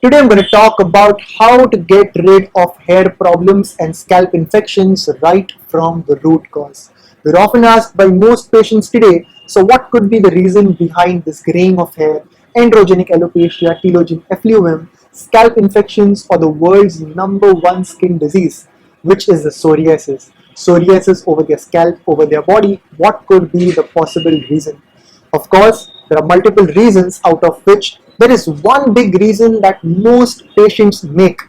Today I'm going to talk about how to get rid of hair problems and scalp infections right from the root cause. We're often asked by most patients today, so what could be the reason behind this graying of hair, androgenic alopecia, telogen effluvium, scalp infections, or the world's number one skin disease, which is the psoriasis. Psoriasis over their scalp, over their body, what could be the possible reason? Of course, there are multiple reasons, out of which there is one big reason that most patients make.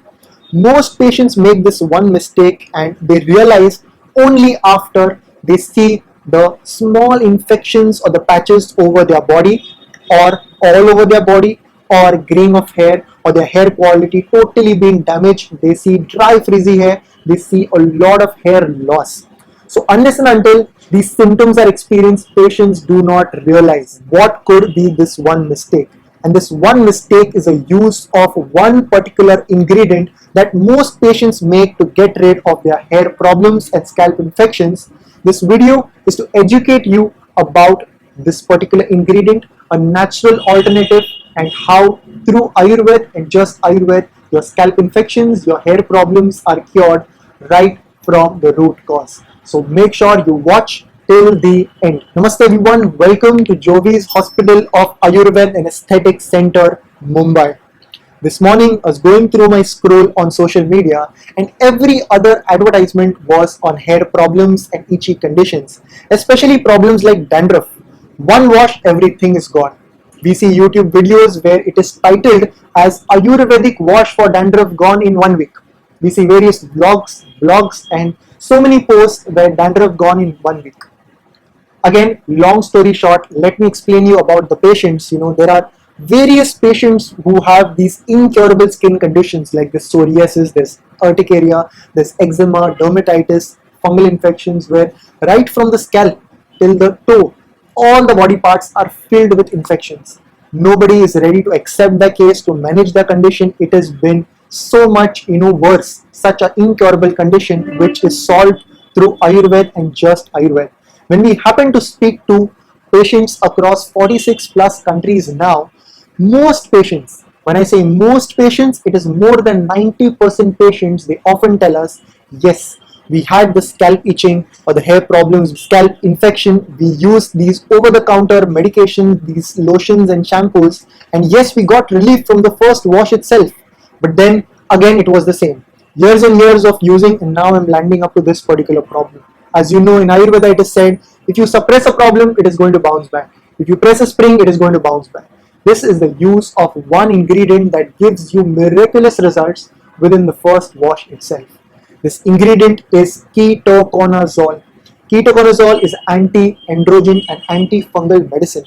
Most patients make this one mistake and they realize only after they see the small infections or the patches over their body or all over their body or graying of hair or their hair quality totally being damaged. They see dry frizzy hair, they see a lot of hair loss. So unless and until these symptoms are experienced, patients do not realize what could be this one mistake. And this one mistake is a use of one particular ingredient that most patients make to get rid of their hair problems and scalp infections. This video is to educate you about this particular ingredient, a natural alternative, and how through Ayurveda and just Ayurveda, your scalp infections, your hair problems are cured right from the root cause. So make sure you watch till the end. Namaste everyone, welcome to Jyovis Hospital of Ayurveda and Aesthetic Center, Mumbai. This morning I was going through my scroll on social media and every other advertisement was on hair problems and itchy conditions, especially problems like dandruff. One wash, everything is gone. We see YouTube videos where it is titled as Ayurvedic wash for dandruff gone in 1 week. We see various blogs and so many posts where dandruff gone in 1 week. Again, long story short, let me explain you about the patients. There are various patients who have these incurable skin conditions like this psoriasis, there's urticaria, there's eczema, dermatitis, fungal infections, where right from the scalp till the toe, all the body parts are filled with infections. Nobody is ready to accept the case to manage the condition. It has been so much worse, such an incurable condition which is solved through Ayurveda and just Ayurveda. When we happen to speak to patients across 46 plus countries now, most patients, when I say most patients, it is more than 90% patients, they often tell us, yes, we had the scalp itching or the hair problems, scalp infection, we used these over-the-counter medications, these lotions and shampoos, and yes, we got relief from the first wash itself. But then again it was the same. Years and years of using and now I'm landing up to this particular problem. As you know, in Ayurveda it is said, if you suppress a problem, it is going to bounce back. If you press a spring, it is going to bounce back. This is the use of one ingredient that gives you miraculous results within the first wash itself. This ingredient is ketoconazole. Ketoconazole is anti-androgen and antifungal medicine.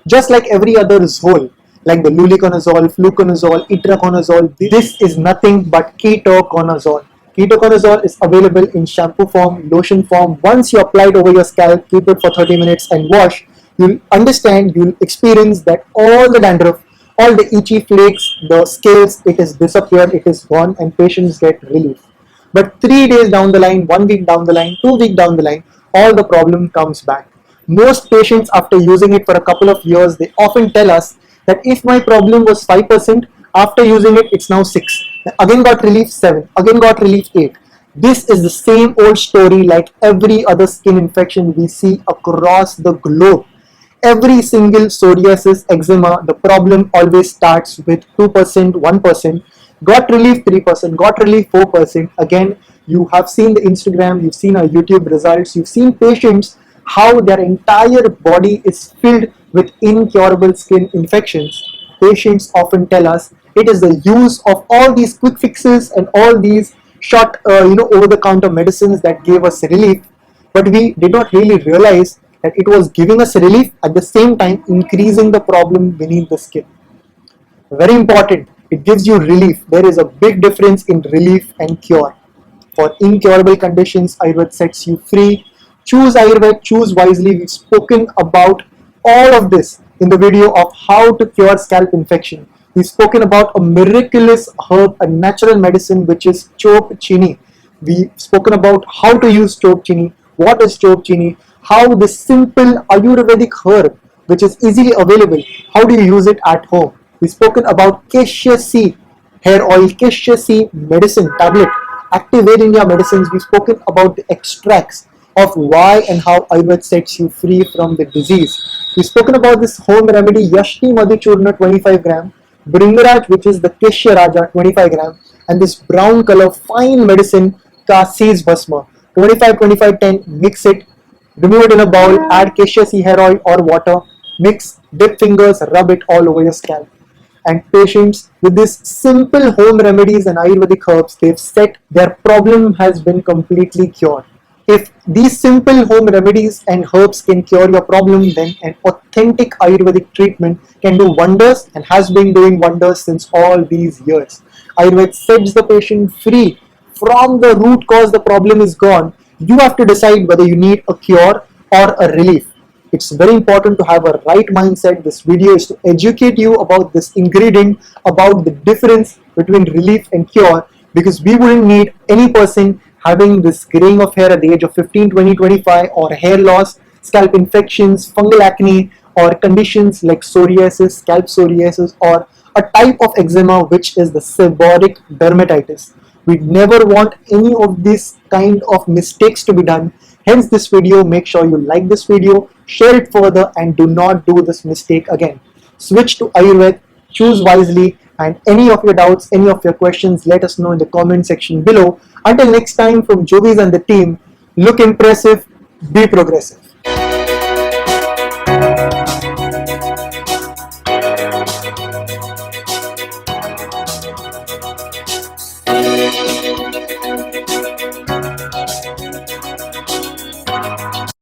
Just like every other zole, like the luliconazole, fluconazole, itraconazole, this is nothing but ketoconazole. Ketoconazole is available in shampoo form, lotion form. Once you apply it over your scalp, keep it for 30 minutes and wash, you'll understand, you'll experience that all the dandruff, all the itchy flakes, the scales, it is disappeared, it is gone and patients get relief. But 3 days down the line, 1 week down the line, 2 weeks down the line, all the problem comes back. Most patients after using it for a couple of years, they often tell us that if my problem was 5%, after using it, it's now 6. Again got relief 7, again got relief 8. This is the same old story like every other skin infection we see across the globe. Every single psoriasis, eczema, the problem always starts with 2%, 1%, got relief 3%, got relief 4%. Again, you have seen the Instagram, you've seen our YouTube results, you've seen patients, how their entire body is filled with incurable skin infections. Patients often tell us it is the use of all these quick fixes and all these short, over-the-counter medicines that gave us relief, but we did not really realize that it was giving us relief at the same time increasing the problem beneath the skin. Very important, it gives you relief. There is a big difference in relief and cure. For incurable conditions, Ayurveda sets you free. Choose Ayurveda, choose wisely. We've spoken about all of this in the video of how to cure scalp infection. We've spoken about a miraculous herb, a natural medicine which is chop chini. We've spoken about how to use chop chini, what is chop chini, how this simple Ayurvedic herb which is easily available, how do you use it at home. We've spoken about cassia seed, hair oil Keshasi medicine tablet, active wear India medicines. We've spoken about the extracts of why and how Ayurveda sets you free from the disease. We've spoken about this home remedy Yashti Madhu Churna 25 gram, Bringaraj, which is the Keshya Raja 25 gram, and this brown color fine medicine Kasi's Bhasma 25 25 10. Mix it, remove it in a bowl, add Keshasi hair oil or water, mix, dip fingers, rub it all over your scalp. And patients with these simple home remedies and Ayurvedic herbs, they've said their problem has been completely cured. If these simple home remedies and herbs can cure your problem, then an authentic Ayurvedic treatment can do wonders and has been doing wonders since all these years. Ayurveda sets the patient free from the root cause. The problem is gone. You have to decide whether you need a cure or a relief. It's very important to have a right mindset. This video is to educate you about this ingredient, about the difference between relief and cure, because we wouldn't need any person having this graying of hair at the age of 15, 20, 25, or hair loss, scalp infections, fungal acne, or conditions like psoriasis, scalp psoriasis, or a type of eczema which is the seborrheic dermatitis. We never want any of these kind of mistakes to be done. Hence this video, make sure you like this video, share it further, and do not do this mistake again. Switch to Ayurveda, choose wisely, and any of your doubts, any of your questions, let us know in the comment section below. Until next time, from Jyovis and the team, look impressive, be progressive.